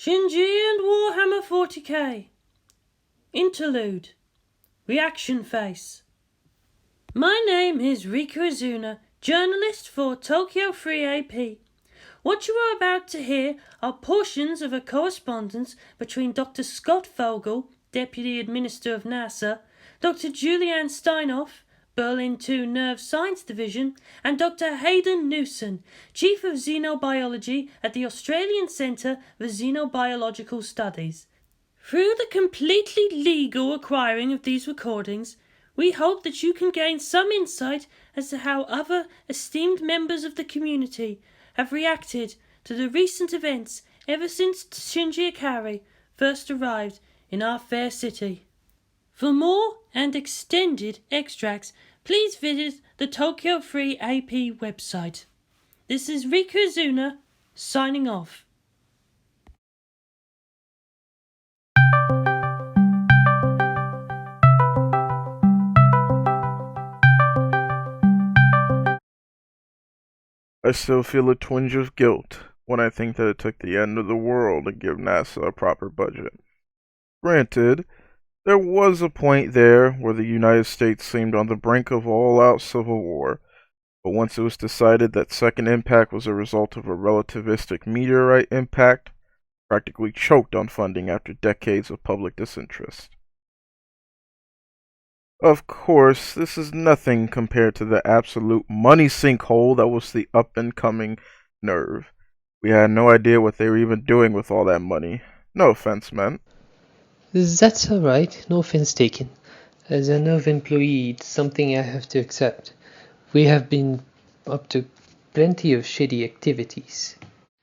Shinji and Warhammer40k. Interlude. Reaction Face. My name is Rika Izuna, journalist for Tokyo Free AP. What you are about to hear are portions of a correspondence between Dr. Scott Vogel, Deputy Administrator of NASA, Dr. Julianne Steinhoff, Berlin II Nerve Science Division, and Dr. Hayden Newson, Chief of Xenobiology at the Australian Centre for Xenobiological Studies. Through the completely legal acquiring of these recordings, we hope that you can gain some insight as to how other esteemed members of the community have reacted to the recent events ever since Shinji Ikari first arrived in our fair city. For more and extended extracts, please visit the Tokyo Free AP website. This is Rika Izuna, signing off. I still feel a twinge of guilt when I think that it took the end of the world to give NASA a proper budget. Granted, there was a point there where the United States seemed on the brink of all-out civil war, but once it was decided that second impact was a result of a relativistic meteorite impact, practically choked on funding after decades of public disinterest. Of course, this is nothing compared to the absolute money sinkhole that was the up-and-coming Nerve. We had no idea what they were even doing with all that money. No offense meant. That's alright, no offense taken. As a Nerve employee, it's something I have to accept. We have been up to plenty of shady activities.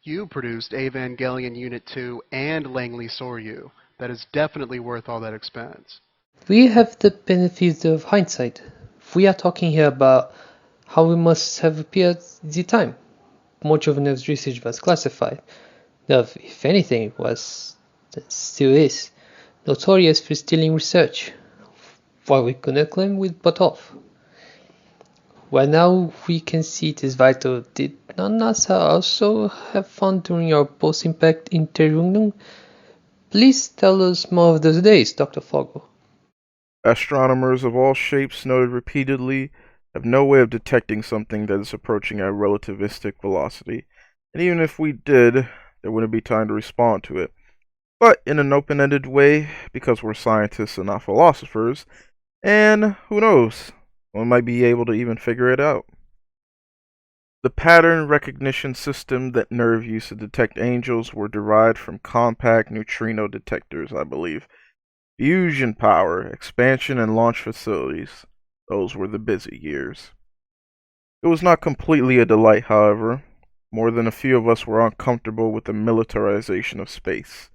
You produced Evangelion Unit 2 and Langley Soryu. That is definitely worth all that expense. We have the benefit of hindsight. We are talking here about how we must have appeared at the time. Much of Nerve's research was classified. Nerve, if anything, was, still is, notorious for stealing research. What we could not claim with but off. Well, now we can see it is vital. Did not NASA also have fun during our post-impact interregnum? Please tell us more of those days, Dr. Fogel. Astronomers of all shapes noted repeatedly have no way of detecting something that is approaching a relativistic velocity, and even if we did, there wouldn't be time to respond to it. But in an open-ended way, because we're scientists and not philosophers, and who knows, one might be able to even figure it out. The pattern recognition system that Nerve used to detect angels were derived from compact neutrino detectors, I believe. Fusion power, expansion, and launch facilities. Those were the busy years. It was not completely a delight, however. More than a few of us were uncomfortable with the militarization of space.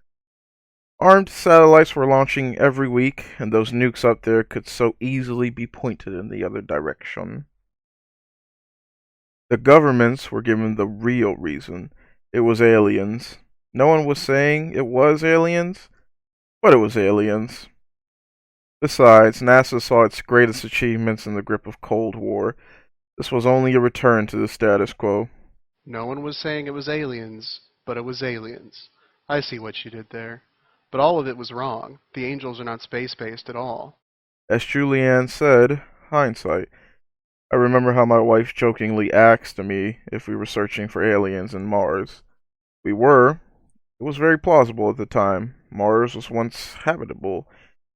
Armed satellites were launching every week, and those nukes up there could so easily be pointed in the other direction. The governments were given the real reason. It was aliens. No one was saying it was aliens, but it was aliens. Besides, NASA saw its greatest achievements in the grip of Cold War. This was only a return to the status quo. No one was saying it was aliens, but it was aliens. I see what you did there. But all of it was wrong. The angels are not space-based at all. As Julianne said, hindsight. I remember how my wife jokingly asked me if we were searching for aliens in Mars. We were. It was very plausible at the time. Mars was once habitable,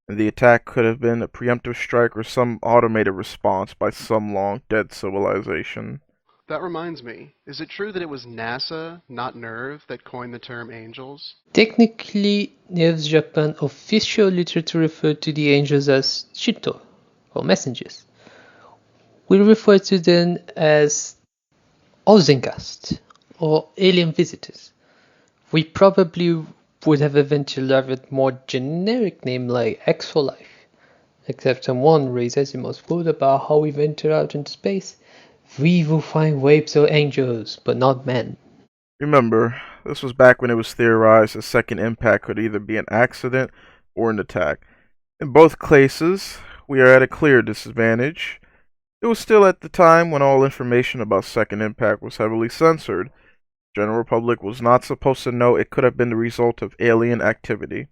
and the attack could have been a preemptive strike or some automated response by some long-dead civilization. That reminds me, is it true that it was NASA, not Nerve, that coined the term angels? Technically, Nerve's Japan official literature referred to the angels as Shinto, or messengers. We refer to them as Ozengast, or alien visitors. We probably would have eventually loved a more generic name like X for Life, except someone raised Asimov's quote about how we venture out into space. We will find waves of angels, but not men. Remember, this was back when it was theorized a second impact could either be an accident or an attack. In both cases, we are at a clear disadvantage. It was still at the time when all information about second impact was heavily censored. General public was not supposed to know it could have been the result of alien activity.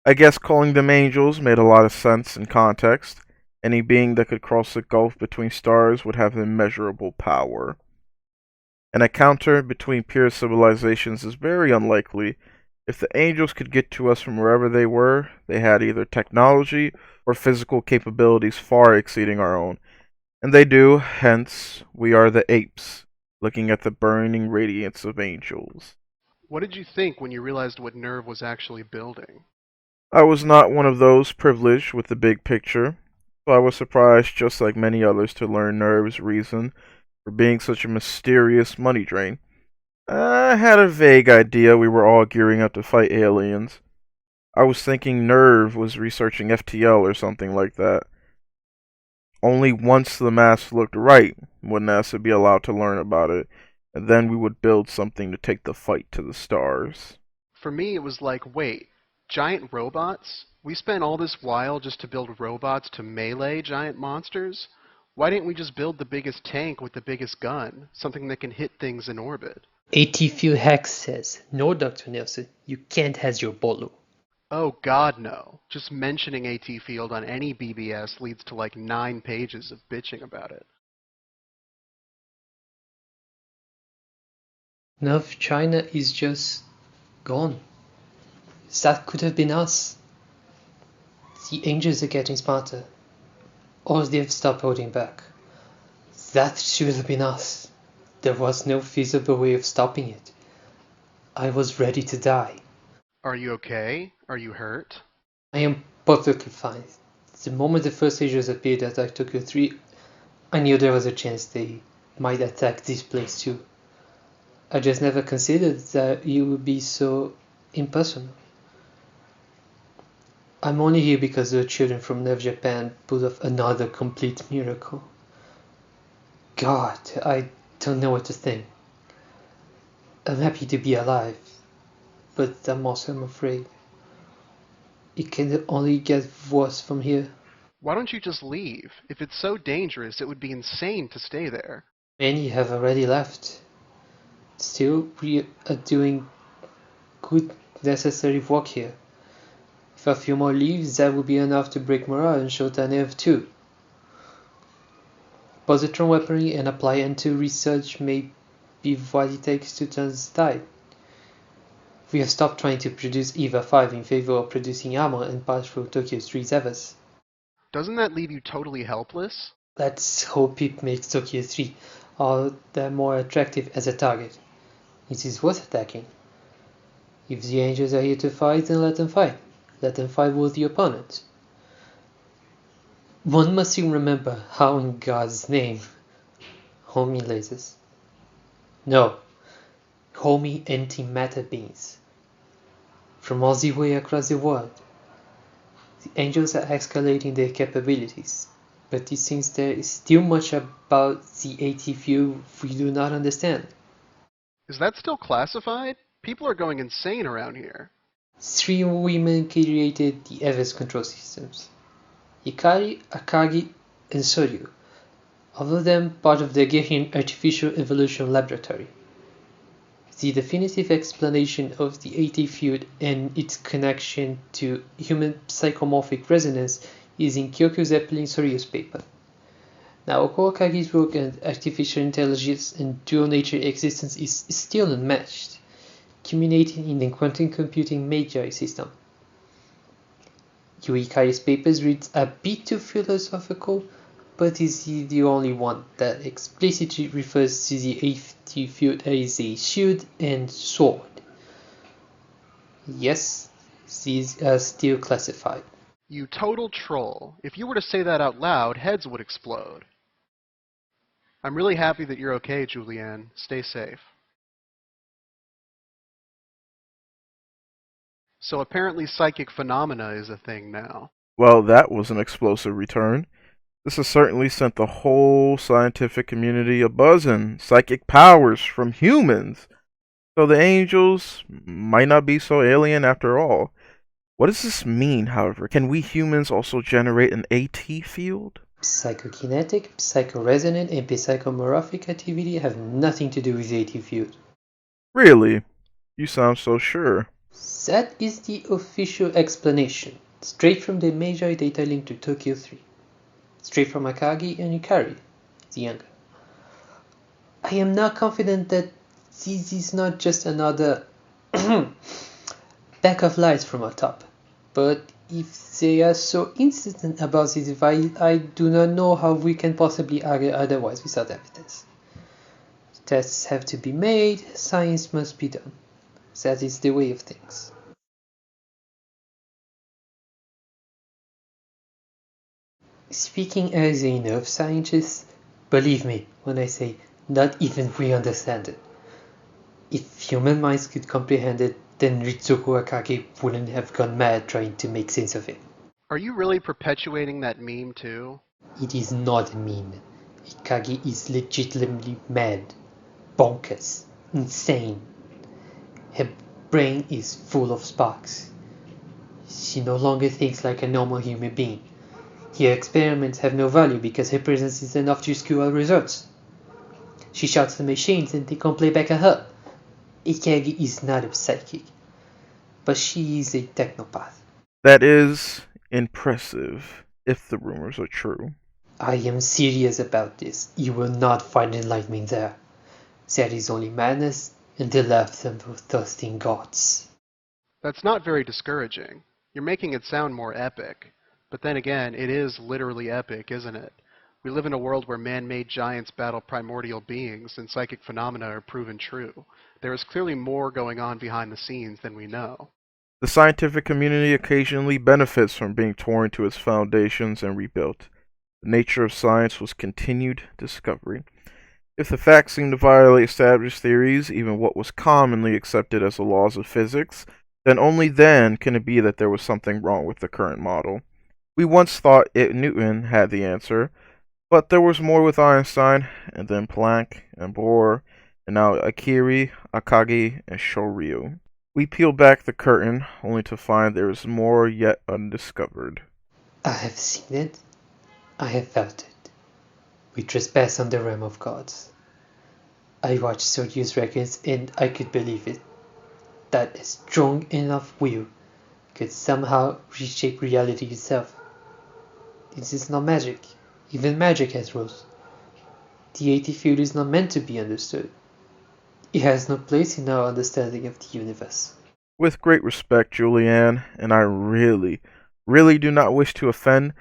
I guess calling them angels made a lot of sense in context. Any being that could cross the gulf between stars would have immeasurable power. An encounter between pure civilizations is very unlikely. If the angels could get to us from wherever they were, they had either technology or physical capabilities far exceeding our own. And they do, hence, we are the apes, looking at the burning radiance of angels. What did you think when you realized what Nerve was actually building? I was not one of those privileged with the big picture, so I was surprised, just like many others, to learn Nerve's reason for being such a mysterious money drain. I had a vague idea we were all gearing up to fight aliens. I was thinking Nerve was researching FTL or something like that. Only once the mask looked right would NASA be allowed to learn about it, and then we would build something to take the fight to the stars. For me, it was like, wait, giant robots? We spent all this while just to build robots to melee giant monsters? Why didn't we just build the biggest tank with the biggest gun? Something that can hit things in orbit? AT-Fuel Hex says, no, Dr. Nelson, you can't has your bolo. Oh god, no. Just mentioning AT Field on any BBS leads to like 9 pages of bitching about it. North China is just gone. That could have been us. The angels are getting smarter. Or they've stopped holding back. That should have been us. There was no feasible way of stopping it. I was ready to die. Are you okay? Are you hurt? I am perfectly fine. The moment the first angels appeared at Attack Tokyo 3, I knew there was a chance they might attack this place too. I just never considered that it would be so impersonal. I'm only here because the children from Nerve Japan pulled off another complete miracle. God, I don't know what to think. I'm happy to be alive, but I'm also afraid. It can only get worse from here. Why don't you just leave? If it's so dangerous, it would be insane to stay there. Many have already left. Still, we are doing good necessary work here. If a few more leaves, that would be enough to break morale and show Nerve too. Positron weaponry and apply N2 research may be what it takes to turn the tide. We have stopped trying to produce EVA 5 in favor of producing armor and parts for Tokyo 3's Evas. Doesn't that leave you totally helpless? Let's hope it makes Tokyo 3 all the more attractive as a target. It is worth attacking. If the angels are here to fight, then let them fight. Let them fight worthy opponents. One must still remember how in God's name homie lasers. No, homie antimatter beams. From all the way across the world. The angels are escalating their capabilities, but it seems there is still much about the AT view we do not understand. Is that still classified? People are going insane around here. 3 women created the Evas control systems. Hikari, Akagi, and Soryu, all of them part of the Gehin Artificial Evolution Laboratory. The definitive explanation of the AT field and its connection to human psychomorphic resonance is in Kyoku Zeppelin Soryu's paper. Naoko Akagi's work on artificial intelligence and dual nature existence is still unmatched, culminating in the quantum computing Magi system. Yui Kari's papers read a bit too philosophical, but is the only one that explicitly refers to the AT field as a shield and sword. Yes, these are still classified. You total troll. If you were to say that out loud, heads would explode. I'm really happy that you're okay, Julianne. Stay safe. So apparently psychic phenomena is a thing now. Well, that was an explosive return. This has certainly sent the whole scientific community a-buzzing. Psychic powers from humans. So the angels might not be so alien after all. What does this mean, however? Can we humans also generate an AT field? Psychokinetic, psychoresonant, and psychomorphic activity have nothing to do with the AT field. Really? You sound so sure. That is the official explanation, straight from the Magi data link to Tokyo 3. Straight from Akagi and Yukari, the younger. I am now confident that this is not just another back of lies from our top. But if they are so insistent about this device, I do not know how we can possibly argue otherwise without evidence. Tests have to be made, science must be done. That is the way of things. Speaking as a nerve scientist, believe me when I say not even we understand it. If human minds could comprehend it, then Ritsuko Akagi wouldn't have gone mad trying to make sense of it. Are you really perpetuating that meme too? It is not a meme. Akagi is legitimately mad, bonkers, insane. Her brain is full of sparks. She no longer thinks like a normal human being. Her experiments have no value because her presence is enough to skew our results. She shouts at the machines and they can play back at her. Akagi is not a psychic, but she is a technopath. That is impressive, if the rumors are true. I am serious about this. You will not find enlightenment there. There is only madness and the love of thirsting gods. That's not very discouraging. You're making it sound more epic. But then again, it is literally epic, isn't it? We live in a world where man-made giants battle primordial beings, and psychic phenomena are proven true. There is clearly more going on behind the scenes than we know. The scientific community occasionally benefits from being torn to its foundations and rebuilt. The nature of science was continued discovery. If the facts seem to violate established theories, even what was commonly accepted as the laws of physics, then only then can it be that there was something wrong with the current model. We once thought Newton had the answer, but there was more with Einstein, and then Planck, and Bohr, and now Akiri, Akagi, and Shoryu. We peel back the curtain, only to find there is more yet undiscovered. I have seen it. I have felt it. We trespass on the realm of gods. I watched Soryu's records and I could believe it. That a strong enough will could somehow reshape reality itself. This is not magic. Even magic has rules. The AT field is not meant to be understood. It has no place in our understanding of the universe. With great respect, Julianne, and I really, really do not wish to offend,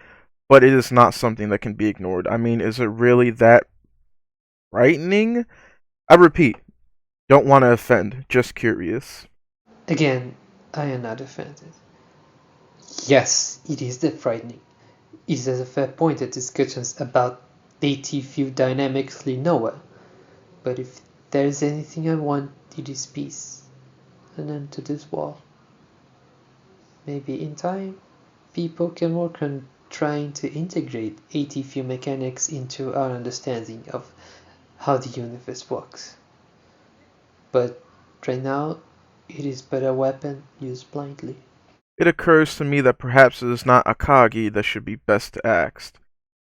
but it is not something that can be ignored. I mean, is it really that frightening? I repeat, don't want to offend, just curious. Again, I am not offended. Yes, it is that frightening. It is a fair point that discussions about AT field dynamics lead nowhere. But if there is anything I want, it is peace. An end to this war. Maybe in time, people can work on trying to integrate AT field mechanics into our understanding of how the universe works. But right now, it is but a weapon used blindly. It occurs to me that perhaps it is not Akagi that should be best asked.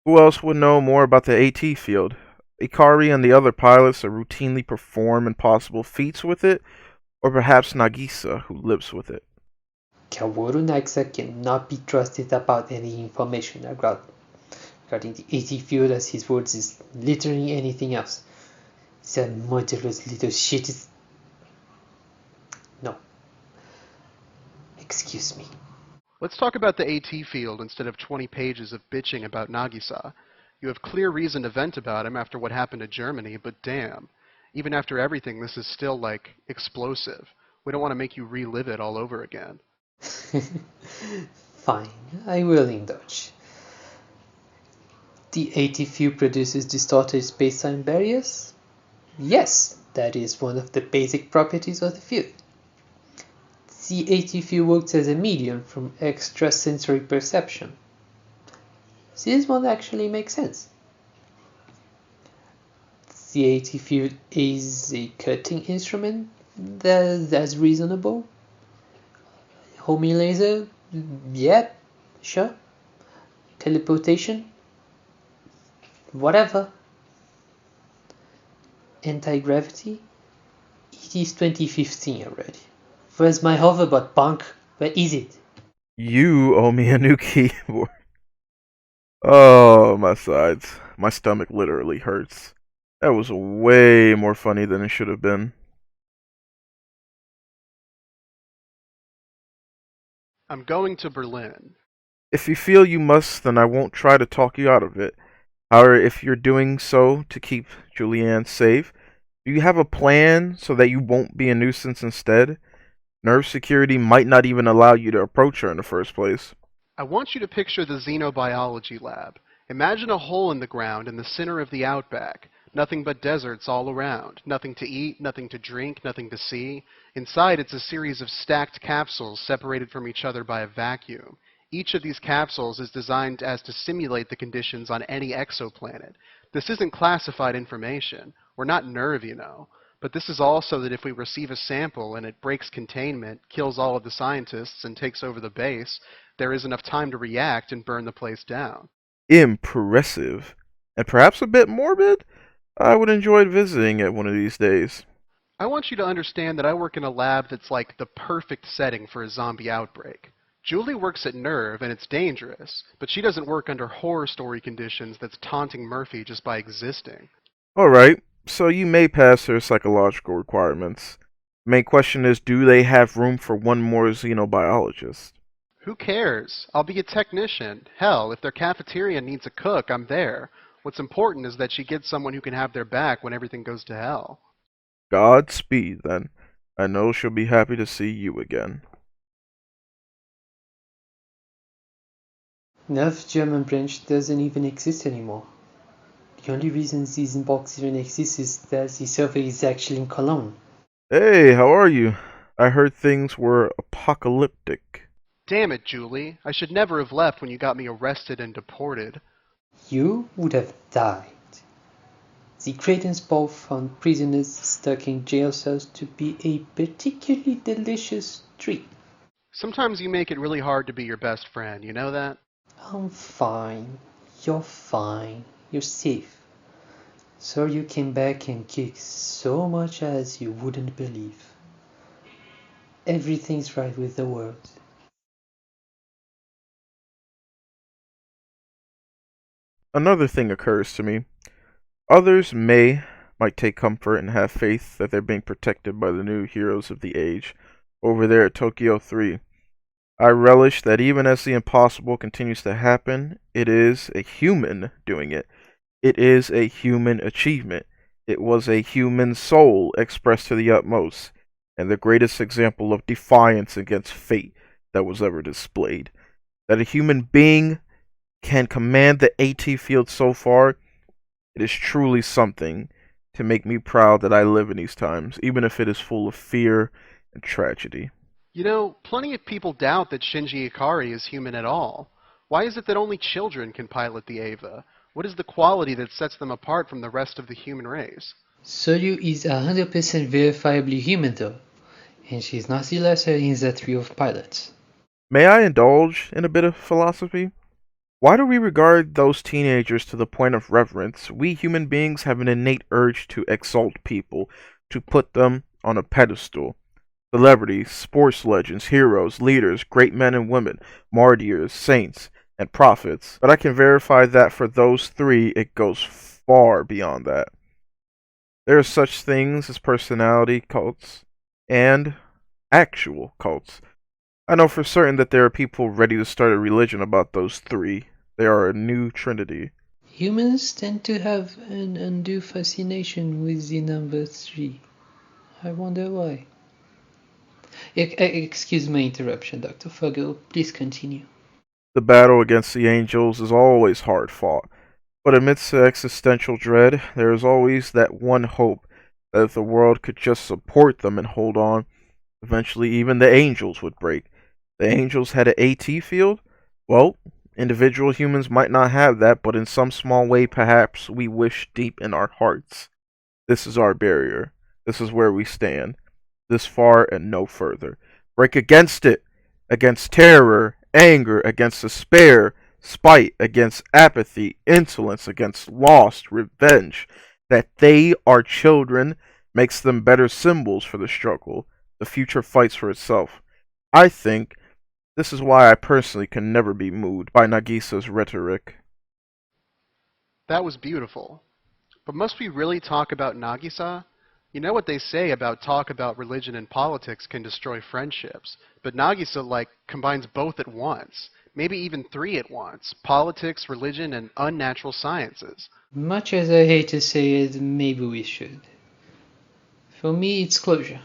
Who else would know more about the AT field? Ikari and the other pilots that routinely perform impossible feats with it, or perhaps Nagisa, who lives with it. Kaworu Nagisa cannot be trusted about any information regarding the AT field, as his words is literally anything else. That murderous little shit is... No. Excuse me. Let's talk about the AT field instead of 20 pages of bitching about Nagisa. You have clear reason to vent about him after what happened to Germany, but damn. Even after everything, this is still, like, explosive. We don't want to make you relive it all over again. Fine, I will indulge. The AT field produces distorted space-time barriers? Yes, that is one of the basic properties of the field. The AT field works as a medium from extrasensory perception. This one actually makes sense. The AT field is a cutting instrument. That's reasonable. Homing laser? Yeah, sure. Teleportation? Whatever. Anti-gravity? It is 2015 already. Where's my hoverbot, punk? Where is it? You owe me a new keyboard. Oh, my sides. My stomach literally hurts. That was way more funny than it should have been. I'm going to Berlin. If you feel you must, then I won't try to talk you out of it. However, if you're doing so to keep Julianne safe, do you have a plan so that you won't be a nuisance instead? Nerve security might not even allow you to approach her in the first place. I want you to picture the xenobiology lab. Imagine a hole in the ground in the center of the outback. Nothing but deserts all around. Nothing to eat, nothing to drink, nothing to see. Inside, it's a series of stacked capsules separated from each other by a vacuum. Each of these capsules is designed as to simulate the conditions on any exoplanet. This isn't classified information. We're not nerve, you know. But this is also that if we receive a sample and it breaks containment, kills all of the scientists, and takes over the base, there is enough time to react and burn the place down. Impressive. And perhaps a bit morbid? I would enjoy visiting it one of these days. I want you to understand that I work in a lab that's like the perfect setting for a zombie outbreak. Julie works at Nerve, and it's dangerous, but she doesn't work under horror story conditions that's taunting Murphy just by existing. Alright, so you may pass their psychological requirements. The main question is, do they have room for one more xenobiologist? Who cares? I'll be a technician. Hell, if their cafeteria needs a cook, I'm there. What's important is that she gets someone who can have their back when everything goes to hell. Godspeed, then. I know she'll be happy to see you again. Nerve's German branch doesn't even exist anymore. The only reason this box even exists is that the server is actually in Cologne. Hey, how are you? I heard things were apocalyptic. Damn it, Julie. I should never have left when you got me arrested and deported. You would have died. The Cretans both found prisoners stuck in jail cells to be a particularly delicious treat. Sometimes you make it really hard to be your best friend, you know that? I'm fine. You're fine. You're safe. So you came back and kicked so much ass you wouldn't believe. Everything's right with the world. Another thing occurs to me. Others might take comfort and have faith that they're being protected by the new heroes of the age over there at Tokyo 3. I relish that even as the impossible continues to happen, it is a human doing it. It is a human achievement. It was a human soul expressed to the utmost, and the greatest example of defiance against fate that was ever displayed. That a human being can command the AT field so far, it is truly something to make me proud that I live in these times, even if it is full of fear and tragedy. You know, plenty of people doubt that Shinji Ikari is human at all. Why is it that only children can pilot the Eva? What is the quality that sets them apart from the rest of the human race? Soryu is 100% verifiably human though, and she's not the lesser in that trio of pilots. May I indulge in a bit of philosophy? Why do we regard those teenagers to the point of reverence? We human beings have an innate urge to exalt people, to put them on a pedestal. Celebrities, sports legends, heroes, leaders, great men and women, martyrs, saints, and prophets. But I can verify that for those three, it goes far beyond that. There are such things as personality cults and actual cults. I know for certain that there are people ready to start a religion about those three. They are a new trinity. Humans tend to have an undue fascination with the number 3. I wonder why. Excuse my interruption, Dr. Fuggle. Please continue. The battle against the angels is always hard fought, but amidst the existential dread, there is always that one hope that if the world could just support them and hold on, eventually even the angels would break. The angels had an AT field? Well, individual humans might not have that, but in some small way perhaps we wish deep in our hearts. This is our barrier. This is where we stand. This far and no further. Break against it, against terror, anger, against despair, spite against apathy, insolence against loss, revenge. That they are children makes them better symbols for the struggle. The future fights for itself. I think this is why I personally can never be moved by Nagisa's rhetoric. That was beautiful. But must we really talk about Nagisa? You know what they say about talk about religion and politics can destroy friendships, but Nagisa, combines both at once. Maybe even three at once. Politics, religion, and unnatural sciences. Much as I hate to say it, maybe we should. For me, it's closure.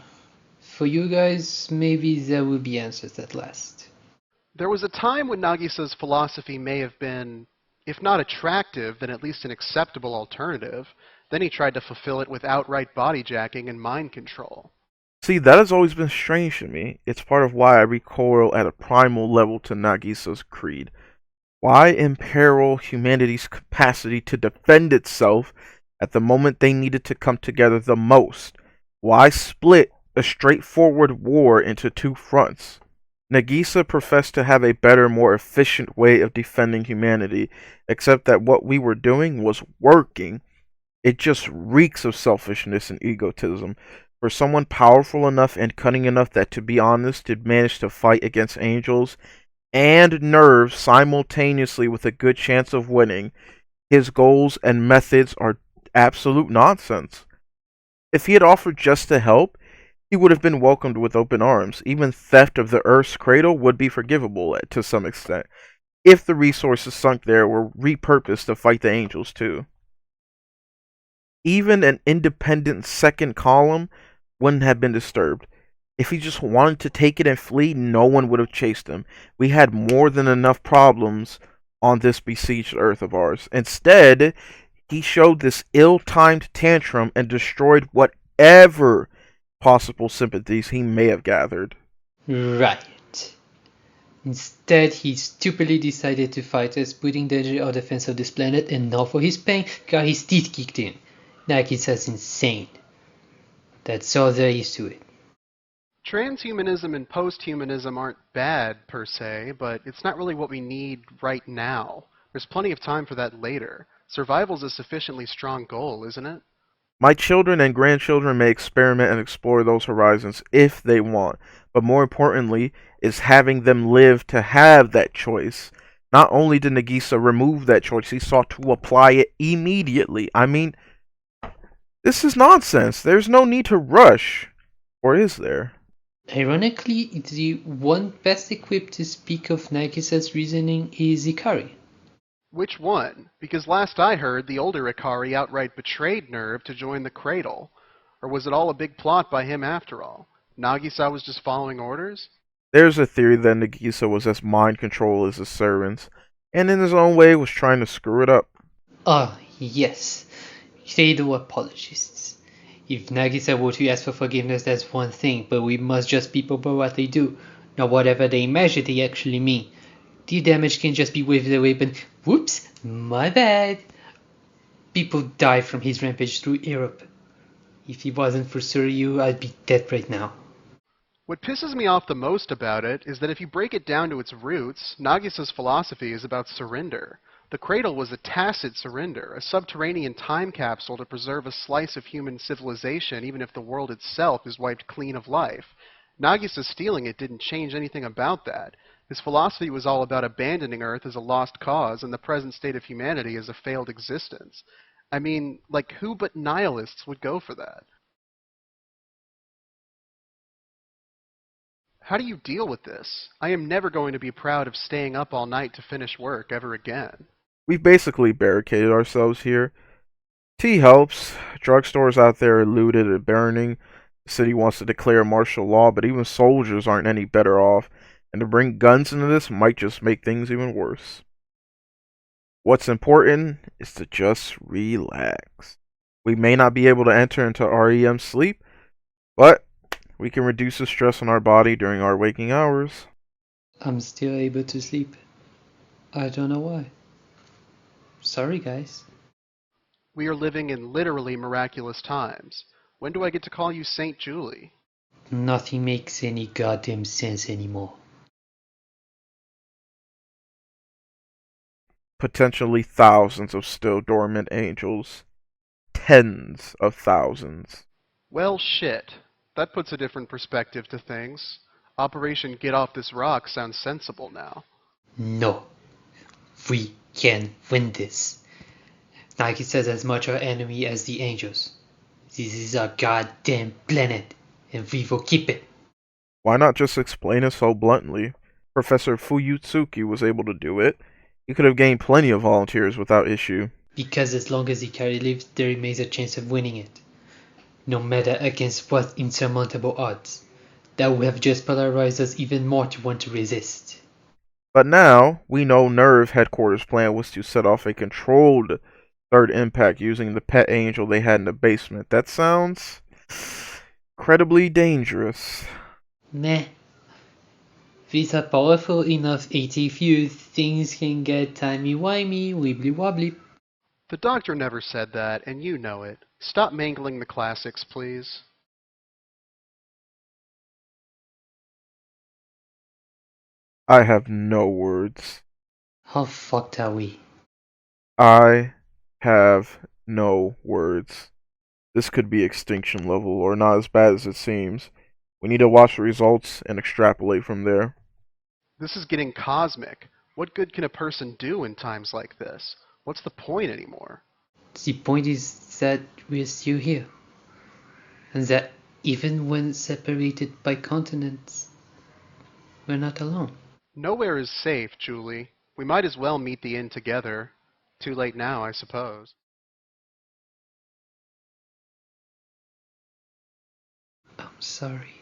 For you guys, maybe there will be answers at last. There was a time when Nagisa's philosophy may have been, if not attractive, then at least an acceptable alternative. Then he tried to fulfill it with outright bodyjacking and mind control. See, that has always been strange to me. It's part of why I recoil at a primal level to Nagisa's creed. Why imperil humanity's capacity to defend itself at the moment they needed to come together the most? Why split a straightforward war into two fronts? Nagisa professed to have a better, more efficient way of defending humanity, except that what we were doing was working. It just reeks of selfishness and egotism. For someone powerful enough and cunning enough that, to be honest, did manage to fight against angels and nerves simultaneously with a good chance of winning, his goals and methods are absolute nonsense. If he had offered just to help, he would have been welcomed with open arms. Even theft of the Earth's cradle would be forgivable to some extent, if the resources sunk there were repurposed to fight the angels too. Even an independent second column wouldn't have been disturbed. If he just wanted to take it and flee, no one would have chased him. We had more than enough problems on this besieged Earth of ours. Instead, he showed this ill-timed tantrum and destroyed whatever possible sympathies he may have gathered. Right. Instead, he stupidly decided to fight us, putting in danger our defense of this planet, and now for his pain, got his teeth kicked in. Nagisa's insane. That's all there is to it. Transhumanism and posthumanism aren't bad, per se, but it's not really what we need right now. There's plenty of time for that later. Survival's a sufficiently strong goal, isn't it? My children and grandchildren may experiment and explore those horizons if they want, but more importantly is having them live to have that choice. Not only did Nagisa remove that choice, he sought to apply it immediately. I mean, this is nonsense. There's no need to rush. Or is there? Ironically, the one best equipped to speak of Nagisa's reasoning is Ikari. Which one? Because last I heard, the older Ikari outright betrayed Nerve to join the Cradle. Or was it all a big plot by him after all? Nagisa was just following orders? There's a theory that Nagisa was as mind control as his servants, and in his own way was trying to screw it up. Ah, yes. Credo apologists. If Nagisa were to ask for forgiveness, that's one thing, but we must judge people by what they do, not whatever they imagine they actually mean. The damage can just be waved away, but whoops, my bad. People die from his rampage through Europe. If it wasn't for Suryu, I'd be dead right now. What pisses me off the most about it is that if you break it down to its roots, Nagisa's philosophy is about surrender. The Cradle was a tacit surrender, a subterranean time capsule to preserve a slice of human civilization even if the world itself is wiped clean of life. Nagisa stealing it didn't change anything about that. His philosophy was all about abandoning Earth as a lost cause and the present state of humanity as a failed existence. I mean, who but nihilists would go for that? How do you deal with this? I am never going to be proud of staying up all night to finish work ever again. We've basically barricaded ourselves here. Tea helps. Drugstores out there are looted and burning. The city wants to declare martial law, but even soldiers aren't any better off. And to bring guns into this might just make things even worse. What's important is to just relax. We may not be able to enter into REM sleep, but we can reduce the stress on our body during our waking hours. I'm still able to sleep. I don't know why. Sorry, guys. We are living in literally miraculous times. When do I get to call you Saint Julie? Nothing makes any goddamn sense anymore. potentially thousands of still dormant angels. Tens of thousands. Well, shit. That puts a different perspective to things. Operation Get Off This Rock sounds sensible now. No. We can win this. Nike says as much our enemy as the angels. This is our goddamn planet, and we will keep it. Why not just explain it so bluntly? Professor Fuyutsuki was able to do it. He could have gained plenty of volunteers without issue. Because as long as Ikari lives, there remains a chance of winning it. No matter against what insurmountable odds. That would have just polarized us even more to want to resist. But now, we know Nerve headquarters' plan was to set off a controlled third impact using the pet angel they had in the basement. That sounds incredibly dangerous. Meh. With a powerful enough AT fuse, things can get timey-wimey, wibbly-wobbly. The doctor never said that, and you know it. Stop mangling the classics, please. I have no words. How fucked are we? I have no words. This could be extinction level, or not as bad as it seems. We need to watch the results and extrapolate from there. This is getting cosmic. What good can a person do in times like this? What's the point anymore? The point is that we're still here. And that even when separated by continents, we're not alone. Nowhere is safe, Julie. We might as well meet the end together. Too late now, I suppose. I'm sorry.